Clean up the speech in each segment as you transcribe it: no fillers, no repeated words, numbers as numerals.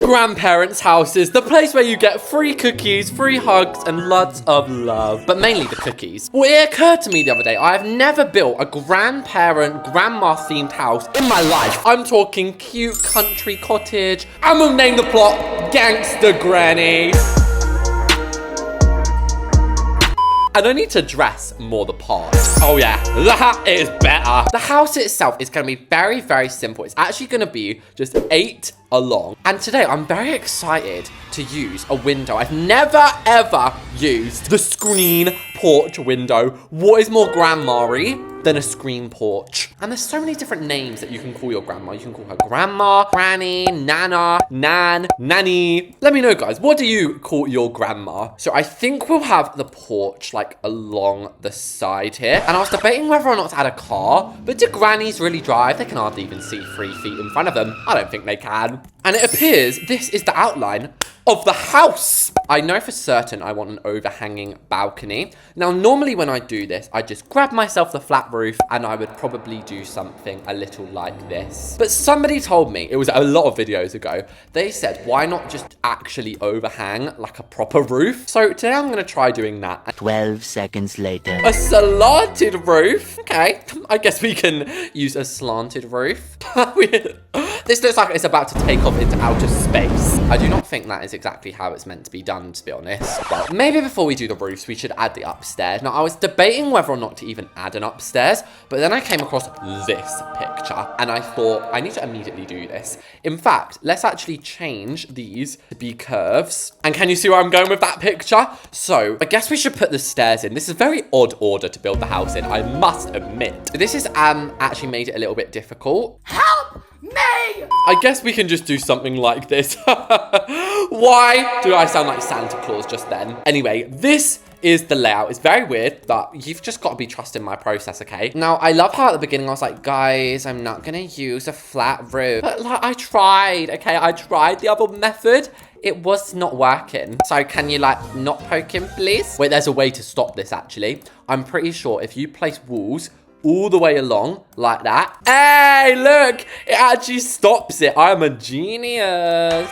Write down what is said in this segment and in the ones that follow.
Grandparents' houses, the place where you get free cookies, free hugs, and lots of love. But mainly the cookies. Well, it occurred to me the other day, I have never built a grandma-themed house in my life. I'm talking cute country cottage. I'm gonna name the plot Gangster Granny. And I need to dress more the part. Oh yeah, that is better. The house itself is gonna be very, very simple. It's actually gonna be just 8 along. And today I'm very excited to use a window. I've never ever used the screen porch window. What is more grandma-y than a screen porch? And there's so many different names that you can call your grandma. You can call her grandma, granny, nana, nan, nanny. Let me know, guys, what do you call your grandma? So I think we'll have the porch like along the side here. And I was debating whether or not to add a car, but do grannies really drive? They can hardly even see 3 feet in front of them. I don't think they can. And it appears this is the outline of the house. I know for certain I want an overhanging balcony. Now, normally when I do this, I just grab myself the flat roof and I would probably do something a little like this. But somebody told me, it was a lot of videos ago, they said, why not just actually overhang like a proper roof? So today I'm gonna try doing that. 12 seconds later. A slanted roof. Okay, I guess we can use a slanted roof. This looks like it's about to take off into outer space. I do not think that is exactly how it's meant to be done, to be honest. But maybe before we do the roofs, we should add the upstairs. Now, I was debating whether or not to even add an upstairs, but then I came across this picture and I thought I need to immediately do this. In fact, let's actually change these to be curves. And can you see where I'm going with that picture? So I guess we should put the stairs in. This is a very odd order to build the house in, I must admit. This is actually made it a little bit difficult. Help me! I guess we can just do something like this. Why do I sound like Santa Claus just then? Anyway, this is the layout. It's very weird, but you've just got to be trusting my process, okay? Now, I love how at the beginning I was like, guys, I'm not gonna use a flat roof. But like, I tried, okay? I tried the other method. It was not working. So can you like not poke him, please? Wait, there's a way to stop this actually. I'm pretty sure if you place walls all the way along like that. Hey, look, it actually stops it. I'm a genius.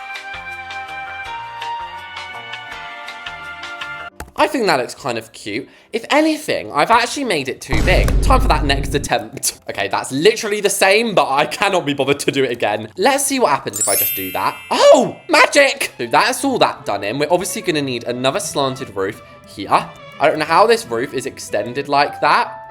I think that looks kind of cute. If anything, I've actually made it too big. Time for that next attempt. Okay, that's literally the same, but I cannot be bothered to do it again. Let's see what happens if I just do that. Oh, magic! So that's all that done in. We're obviously gonna need another slanted roof here. I don't know how this roof is extended like that.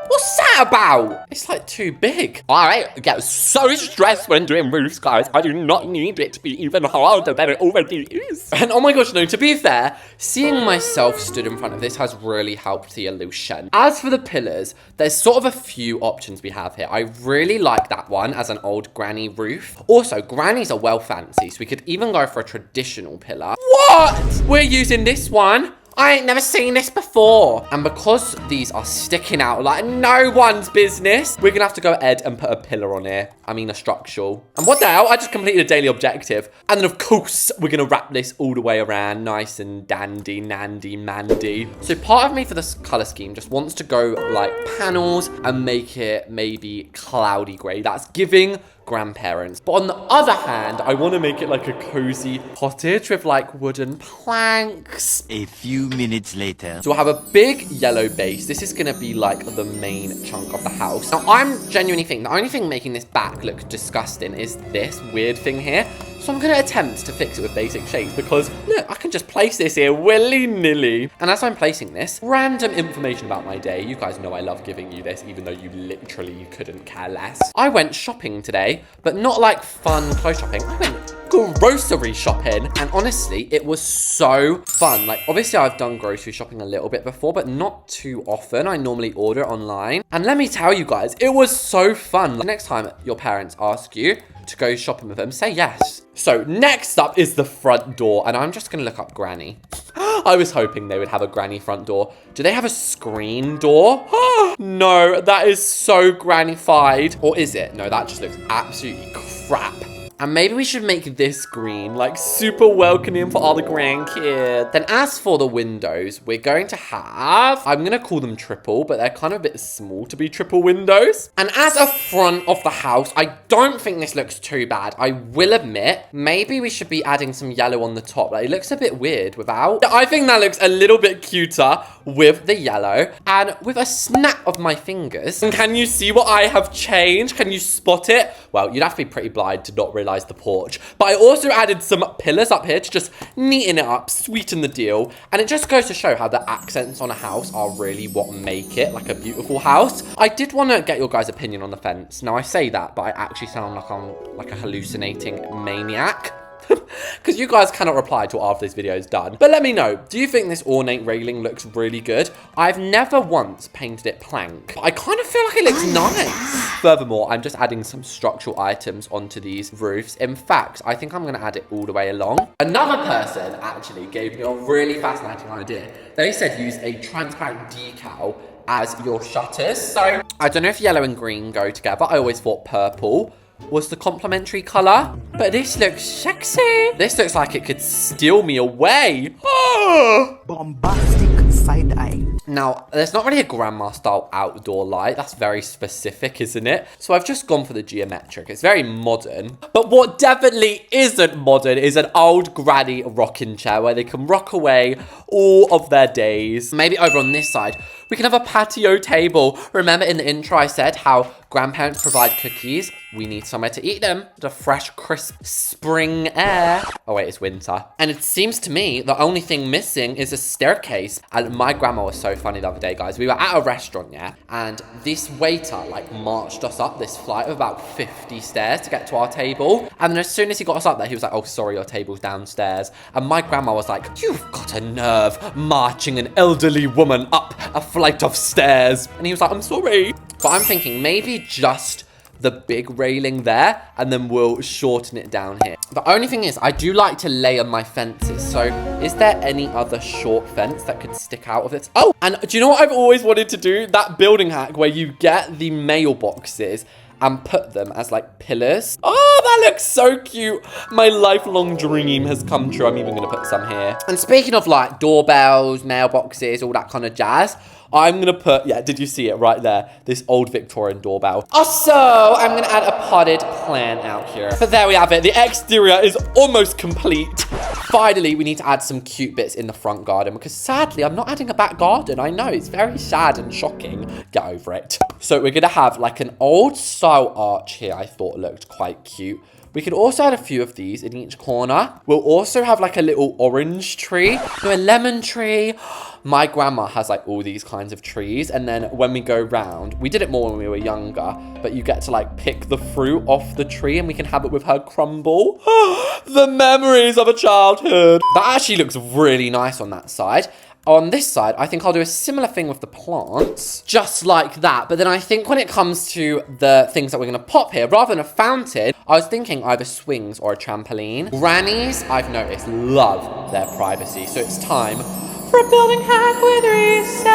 What's that about? It's like too big. I get so stressed when doing roofs, guys. I do not need it to be even harder than it already is. And oh my gosh, no, to be fair, seeing myself stood in front of this has really helped the illusion. As for the pillars, there's sort of a few options we have here. I really like that one as an old granny roof. Also, grannies are well fancy, so we could even go for a traditional pillar. What? We're using this one. I ain't never seen this before. And because these are sticking out like no one's business, we're gonna have to go ahead and put a pillar on here. I mean, a structural. And what the hell? I just completed a daily objective. And then, of course, we're gonna wrap this all the way around. Nice and dandy, nandy, mandy. So part of me for this color scheme just wants to go like panels and make it maybe cloudy gray. That's giving grandparents. But on the other hand, I want to make it like a cozy cottage with like wooden planks. A few minutes later. So we'll have a big yellow base. This is going to be like the main chunk of the house. Now, I'm genuinely thinking the only thing making this back look disgusting is this weird thing here. So I'm going to attempt to fix it with basic shapes because, look, I can just place this here willy-nilly. And as I'm placing this, random information about my day. You guys know I love giving you this, even though you literally couldn't care less. I went shopping today, but not like fun clothes shopping. I went grocery shopping, and honestly, it was so fun. Like, obviously, I've done grocery shopping a little bit before, but not too often. I normally order online. And let me tell you guys, it was so fun. Like, next time your parents ask you to go shopping with them, say yes. So next up is the front door, and I'm just gonna look up granny. I was hoping they would have a granny front door. Do they have a screen door? No, that is so granny-fied. Or is it? No, that just looks absolutely crap. And maybe we should make this green, like super welcoming for all the grandkids. Then as for the windows, we're going to have, I'm gonna call them triple, but they're kind of a bit small to be triple windows. And as a front of the house, I don't think this looks too bad. I will admit, maybe we should be adding some yellow on the top. Like, it looks a bit weird without. I think that looks a little bit cuter with the yellow. And with a snap of my fingers, and can you see what I have changed? Can you spot it? Well, you'd have to be pretty blind to not realize the porch. But I also added some pillars up here to just neaten it up, sweeten the deal. And it just goes to show how the accents on a house are really what make it like a beautiful house. I did want to get your guys' opinion on the fence. Now, I say that, but I actually sound like I'm like a hallucinating maniac. Because you guys cannot reply till after this video is done. But let me know, do you think this ornate railing looks really good? I've never once painted it plank, but I kind of feel like it looks nice. Furthermore, I'm just adding some structural items onto these roofs. In fact, I think I'm going to add it all the way along. Another person actually gave me a really fascinating idea. They said use a transparent decal as your shutters. So I don't know if yellow and green go together. I always thought purple was the complementary color, but this looks sexy. This looks like it could steal me away. Oh. Bombastic side eye. Now, there's not really a grandma style outdoor light. That's very specific, isn't it? So I've just gone for the geometric. It's very modern. But what definitely isn't modern is an old granny rocking chair where they can rock away all of their days. Maybe over on this side, we can have a patio table. Remember in the intro I said how grandparents provide cookies. We need somewhere to eat them. The fresh, crisp spring air. Oh wait, it's winter. And it seems to me the only thing missing is a staircase. And my grandma was so funny the other day, guys. We were at a restaurant, yeah? And this waiter like marched us up this flight of about 50 stairs to get to our table. And then as soon as he got us up there, he was like, oh, sorry, your table's downstairs. And my grandma was like, you've got a nerve marching an elderly woman up a flight of stairs. And he was like, I'm sorry. But I'm thinking maybe just the big railing there, and then we'll shorten it down here. The only thing is, I do like to layer my fences. So is there any other short fence that could stick out of this? Oh, and do you know what I've always wanted to do? That building hack where you get the mailboxes and put them as like pillars. Oh, that looks so cute. My lifelong dream has come true. I'm even gonna put some here. And speaking of like doorbells, mailboxes, all that kind of jazz, I'm gonna put, yeah, did you see it right there? This old Victorian doorbell. Also, I'm gonna add a potted plant out here. But there we have it. The exterior is almost complete. Finally, we need to add some cute bits in the front garden because sadly, I'm not adding a back garden. I know, it's very sad and shocking. Get over it. So we're gonna have like an old style arch here. I thought looked quite cute. We could also add a few of these in each corner. We'll also have like a little orange tree, a lemon tree. My grandma has like all these kinds of trees. And then when we go round, we did it more when we were younger, but you get to like pick the fruit off the tree and we can have it with her crumble. The memories of a childhood. That actually looks really nice on that side. On this side, I think I'll do a similar thing with the plants, just like that. But then I think when it comes to the things that we're gonna pop here, rather than a fountain, I was thinking either swings or a trampoline. Grannies, I've noticed, love their privacy. So it's time for a building hack with recess.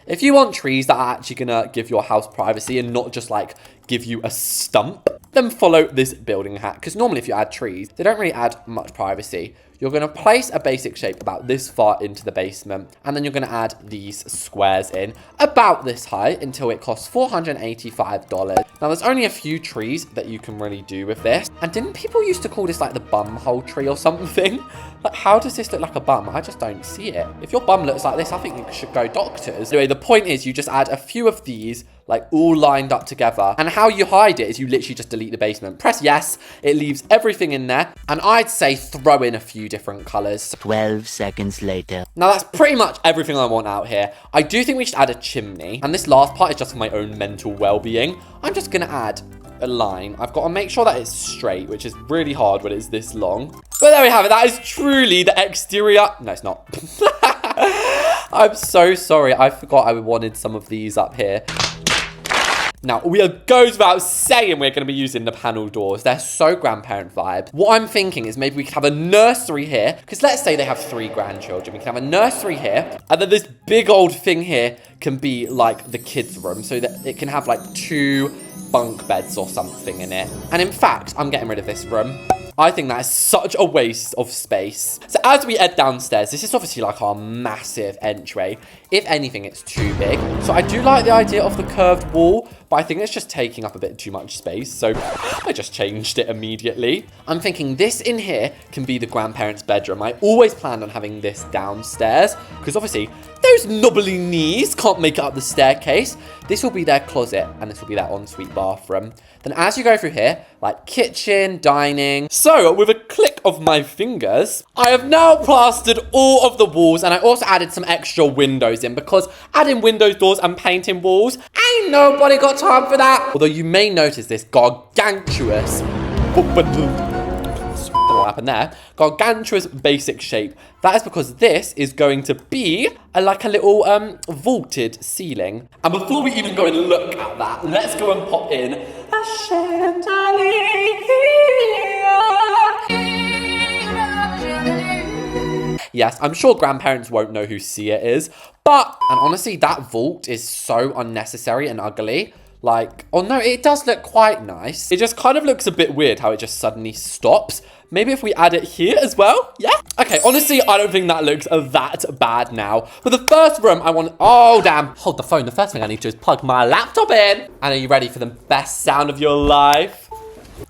If you want trees that are actually gonna give your house privacy and not just like give you a stump, then follow this building hack. Because normally if you add trees, they don't really add much privacy. You're going to place a basic shape about this far into the basement, and then you're going to add these squares in about this height until it costs $485. Now, there's only a few trees that you can really do with this. And didn't people used to call this like the bum hole tree or something? Like, how does this look like a bum? I just don't see it. If your bum looks like this, I think you should go doctors. Anyway, the point is you just add a few of these like all lined up together. And how you hide it is you literally just delete the basement. Press yes, it leaves everything in there. And I'd say throw in a few different colors. 12 seconds later. Now that's pretty much everything I want out here. I do think we should add a chimney. And this last part is just for my own mental well-being. I'm just gonna add a line. I've got to make sure that it's straight, which is really hard when it's this long. But there we have it. That is truly the exterior. No, it's not. I'm so sorry. I forgot I wanted some of these up here. Now, goes without saying we're going to be using the panel doors. They're so grandparent vibe. What I'm thinking is maybe we could have a nursery here, because let's say they have 3 grandchildren. We can have a nursery here, and then this big old thing here can be like the kids' room, so that it can have like 2 bunk beds or something in it. And in fact, I'm getting rid of this room. I think that is such a waste of space. So as we head downstairs, this is obviously like our massive entryway. If anything, it's too big. So I do like the idea of the curved wall, but I think it's just taking up a bit too much space. So I just changed it immediately. I'm thinking this in here can be the grandparents' bedroom. I always planned on having this downstairs because obviously those knobbly knees can't make it up the staircase. This will be their closet and this will be their ensuite bathroom. Then as you go through here, like kitchen, dining. So with a click of my fingers, I have now plastered all of the walls and I also added some extra windows in because adding windows, doors and painting walls, ain't nobody got time for that. Although you may notice this gargantuous, what happened there, gargantuous basic shape. That is because this is going to be like a little vaulted ceiling. And before we even go and look at that, let's go and pop in a chandelier. Yes, I'm sure grandparents won't know who Sia is, but, and honestly, that vault is so unnecessary and ugly. Like, oh no, it does look quite nice. It just kind of looks a bit weird how it just suddenly stops. Maybe if we add it here as well, yeah? Okay, honestly, I don't think that looks that bad now. For the first room, I want, oh damn, hold the phone. The first thing I need to do is plug my laptop in. And are you ready for the best sound of your life?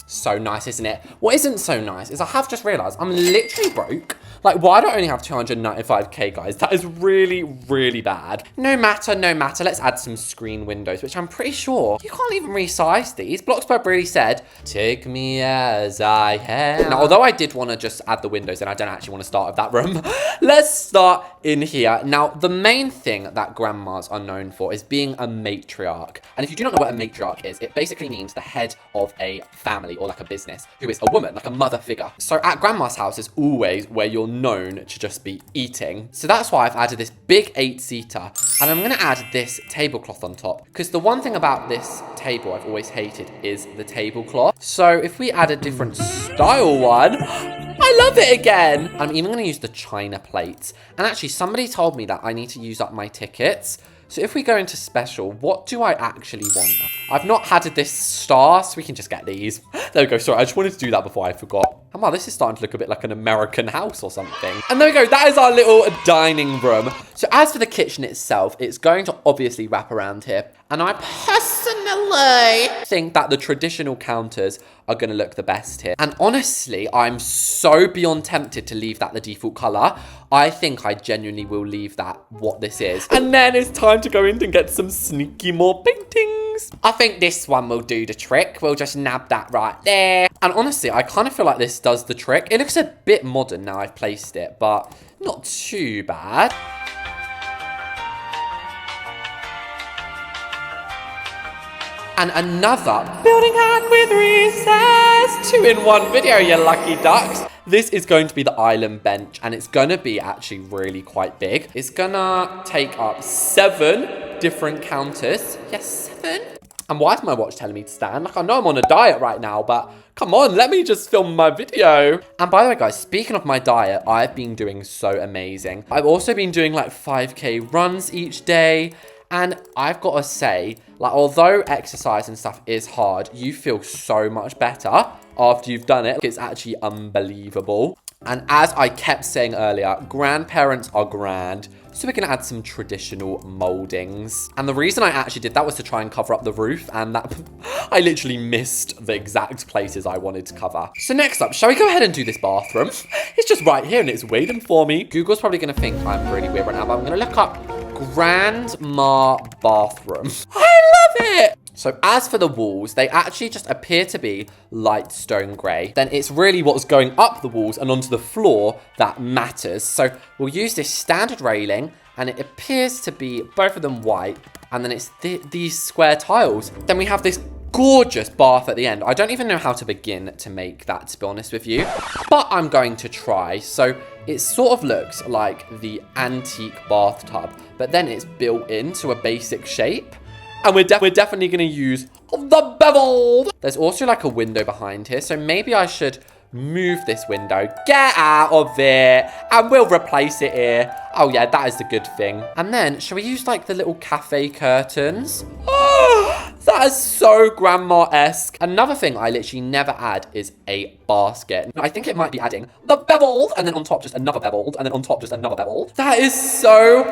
So nice, isn't it? What isn't so nice is I have just realized I'm literally broke. Like, why do I only have 295k, guys? That is really, really bad. No matter, no matter. Let's add some screen windows, which I'm pretty sure you can't even resize these. BLOXBURG really said, take me as I am. Now, although I did want to just add the windows, and I don't actually want to start with that room, let's start in here. Now, the main thing that grandmas are known for is being a matriarch. And if you do not know what a matriarch is, it basically means the head of a family or like a business, who is a woman, like a mother figure. So at grandma's house is always where you're known to just be eating. So that's why I've added this big 8-seater, and I'm gonna add this tablecloth on top, because the one thing about this table I've always hated is the tablecloth. So if we add a different style one, I love it again. I'm even gonna use the china plates. And actually somebody told me that I need to use up my tickets. So if we go into special, what do I actually want? I've not had this star, so we can just get these. There we go. Sorry, I just wanted to do that before I forgot. Oh, wow, this is starting to look a bit like an American house or something. And there we go. That is our little dining room. So as for the kitchen itself, it's going to obviously wrap around here. And I personally think that the traditional counters are going to look the best here. And honestly, I'm so beyond tempted to leave that the default color. I think I genuinely will leave that what this is. And then it's time to go in and get some sneaky more paintings. I think this one will do the trick. We'll just nab that right there. And honestly, I kind of feel like this does the trick. It looks a bit modern now I've placed it, but not too bad. And another building hack with recess 2-in-1 video, you lucky ducks. This is going to be the island bench, and it's gonna be actually really quite big. It's gonna take up 7 different counters. Yes, 7. And why is my watch telling me to stand? Like, I know I'm on a diet right now, but come on, let me just film my video. And by the way, guys, speaking of my diet, I've been doing so amazing. I've also been doing like 5K runs each day. And I've got to say, like, although exercise and stuff is hard, you feel so much better after you've done it. It's actually unbelievable. And as I kept saying earlier, grandparents are grand. So we're going to add some traditional moldings. And the reason I actually did that was to try and cover up the roof. And that I literally missed the exact places I wanted to cover. So next up, shall we go ahead and do this bathroom? It's just right here and it's waiting for me. Google's probably going to think I'm really weird right now, but I'm going to look up grandma bathroom. I love it. So as for the walls, they actually just appear to be light stone grey. Then it's really what's going up the walls and onto the floor that matters. So we'll use this standard railing, and it appears to be both of them white, and then it's these square tiles. Then we have this gorgeous bath at the end. I don't even know how to begin to make that, to be honest with you, but I'm going to try. So it sort of looks like the antique bathtub, but then it's built into a basic shape. And we're definitely going to use the bevel. There's also like a window behind here. So maybe I should move this window. Get out of it. And we'll replace it here. Oh, yeah, that is the good thing. And then, shall we use like the little cafe curtains? Oh, that is so grandma-esque. Another thing I literally never add is a basket. I think it might be adding the beveled, and then on top just another beveled, and then on top just another beveled. That is so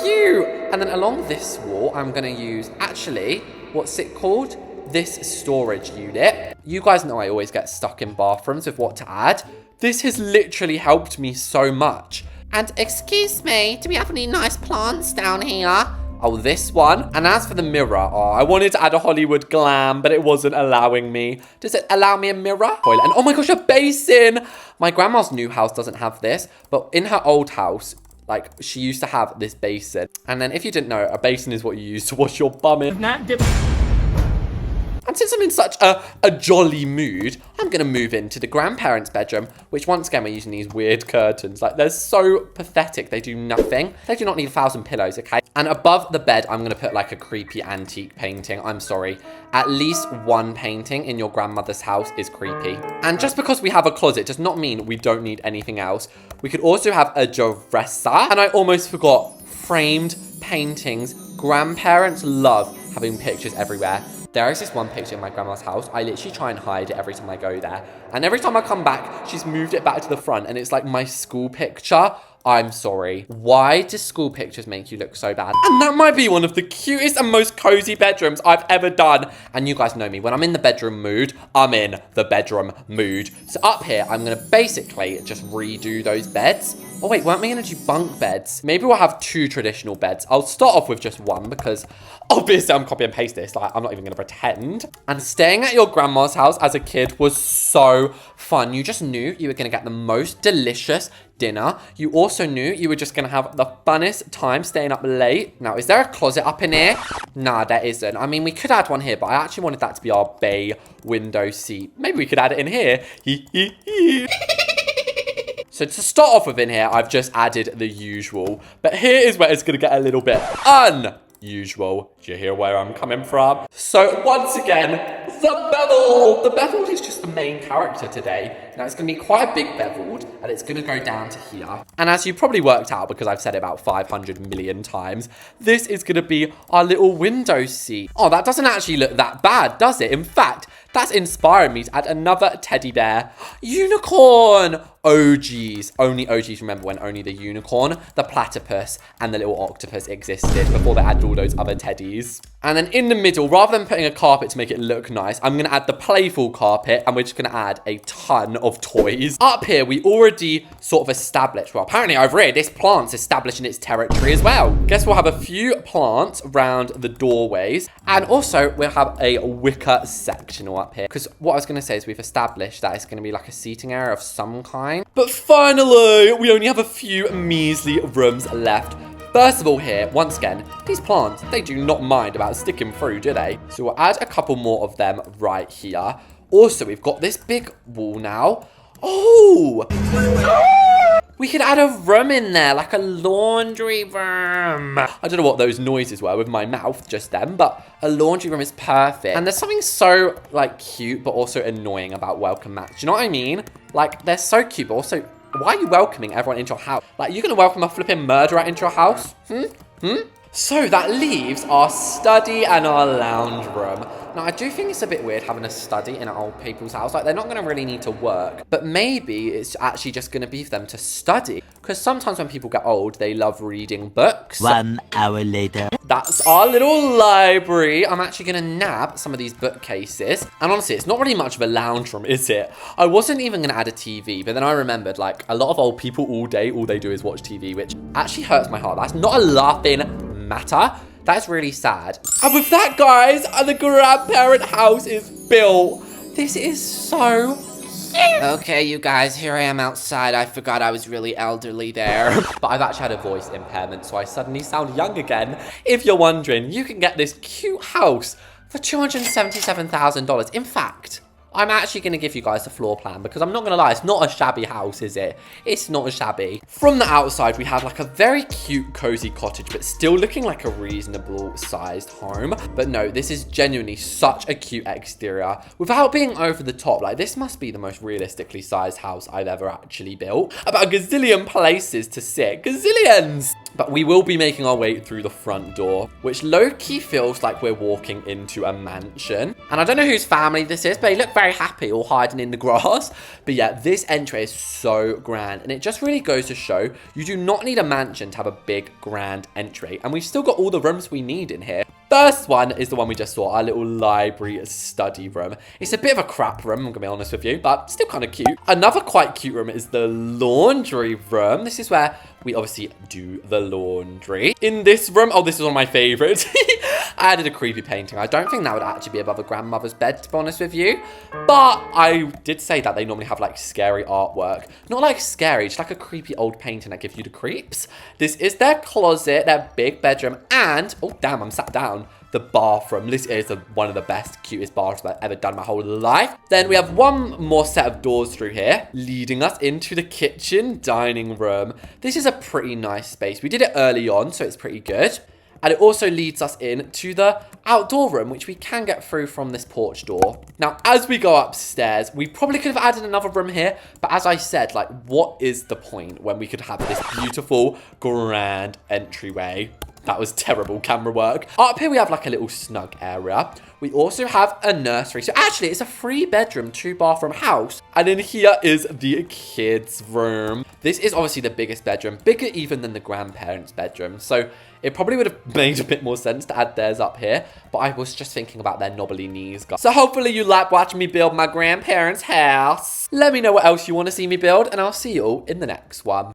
cute. And then along this wall, I'm going to use, actually, what's it called? This storage unit. You guys know I always get stuck in bathrooms with what to add. This has literally helped me so much. And excuse me, do we have any nice plants down here? Oh, this one. And as for the mirror, oh, I wanted to add a Hollywood glam, but it wasn't allowing me. Does it allow me a mirror? Toilet. And oh my gosh, a basin. My grandma's new house doesn't have this, but in her old house, like, she used to have this basin. And then if you didn't know, a basin is what you use to wash your bum in. And since I'm in such a jolly mood, I'm going to move into the grandparents' bedroom, which once again, we're using these weird curtains. Like, they're so pathetic. They do nothing. They do not need 1,000 pillows, okay? And above the bed, I'm going to put like a creepy antique painting. I'm sorry. At least one painting in your grandmother's house is creepy. And just because we have a closet does not mean we don't need anything else. We could also have a dresser. And I almost forgot, framed paintings. Grandparents love having pictures everywhere. There is this one picture in my grandma's house. I literally try and hide it every time I go there. And every time I come back, she's moved it back to the front. And it's like my school picture. I'm sorry. Why do school pictures make you look so bad? And that might be one of the cutest and most cozy bedrooms I've ever done. And you guys know me. When I'm in the bedroom mood, I'm in the bedroom mood. So up here, I'm going to basically just redo those beds. Oh, wait, weren't we going to do bunk beds? Maybe we'll have 2 traditional beds. I'll start off with just one because obviously I'm copy and paste this. Like, I'm not even going to pretend. And staying at your grandma's house as a kid was so fun. You just knew you were going to get the most delicious dinner. You also knew you were just going to have the funnest time staying up late. Now, is there a closet up in here? Nah, there isn't. I mean, we could add one here, but I actually wanted that to be our bay window seat. Maybe we could add it in here. So to start off with in here, I've just added the usual. But here is where it's going to get a little bit unusual. Do you hear where I'm coming from? So once again, the bevel. The beveled is just the main character today. Now it's going to be quite a big beveled, and it's going to go down to here. And as you probably worked out, because I've said it about 500 million times, this is going to be our little window seat. Oh, that doesn't actually look that bad, does it? In fact, that's inspired me to add another teddy bear. Unicorn! OGs. Only OGs remember when only the unicorn, the platypus, and the little octopus existed before they added all those other teddies. And then in the middle, rather than putting a carpet to make it look nice, I'm going to add the playful carpet, and we're just going to add a ton of toys. Up here, we already sort of established, well, apparently over here, this plant's establishing its territory as well. Guess we'll have a few plants around the doorways, and also we'll have a wicker sectional up here. Because what I was going to say is we've established that it's going to be like a seating area of some kind. But finally, we only have a few measly rooms left. First of all here, once again, these plants, they do not mind about sticking through, do they? So we'll add a couple more of them right here. Also, we've got this big wall now. Oh! We could add a room in there, like a laundry room. I don't know what those noises were with my mouth just then, but a laundry room is perfect. And there's something so, like, cute, but also annoying about welcome mats. Do you know what I mean? Like, they're so cute, but also, why are you welcoming everyone into your house? Like, you're going to welcome a flipping murderer into your house? So that leaves our study and our lounge room. Now, I do think it's a bit weird having a study in old people's house. Like, they're not going to really need to work. But maybe it's actually just going to be for them to study. Because sometimes when people get old, they love reading books. 1 hour later. That's our little library. I'm actually going to nab some of these bookcases. And honestly, it's not really much of a lounge room, is it? I wasn't even going to add a TV. But then I remembered, like, a lot of old people all day, all they do is watch TV, which actually hurts my heart. That's not a laughing matter. That's really sad. And with that, guys, the grandparent house is built. This is so cute. Okay, you guys, here I am outside. I forgot I was really elderly there. But I've actually had a voice impairment, so I suddenly sound young again. If you're wondering, you can get this cute house for $277,000. In fact, I'm actually going to give you guys the floor plan because I'm not going to lie, it's not a shabby house, is it? It's not shabby. From the outside, we have like a very cute, cozy cottage, but still looking like a reasonable sized home. But no, this is genuinely such a cute exterior without being over the top. Like, this must be the most realistically sized house I've ever actually built. About a gazillion places to sit. Gazillions! But we will be making our way through the front door, which low-key feels like we're walking into a mansion. And I don't know whose family this is, but they look very happy all hiding in the grass. But yeah, this entryway is so grand. And it just really goes to show you do not need a mansion to have a big, grand entryway. And we've still got all the rooms we need in here. First one is the one we just saw, our little library study room. It's a bit of a crap room, I'm gonna be honest with you, but still kind of cute. Another quite cute room is the laundry room. This is where we obviously do the laundry. In this room, oh, this is one of my favorites. I added a creepy painting. I don't think that would actually be above a grandmother's bed, to be honest with you. But I did say that they normally have like scary artwork. Not like scary, just like a creepy old painting that gives you the creeps. This is their closet, their big bedroom, and, oh damn, I'm sat down. The bathroom. This is one of the best, cutest bathrooms I've ever done my whole life. Then we have one more set of doors through here, leading us into the kitchen dining room. This is a pretty nice space. We did it early on, so it's pretty good. And it also leads us in to the outdoor room, which we can get through from this porch door. Now, as we go upstairs, we probably could have added another room here. But as I said, like, what is the point when we could have this beautiful, grand entryway? That was terrible camera work. Up here, we have like a little snug area. We also have a nursery. So actually, it's a 3-bedroom, 2-bathroom house. And in here is the kids' room. This is obviously the biggest bedroom, bigger even than the grandparents' bedroom. So it probably would have made a bit more sense to add theirs up here. But I was just thinking about their knobbly knees, guys. So hopefully you like watching me build my grandparents' house. Let me know what else you want to see me build, and I'll see you all in the next one.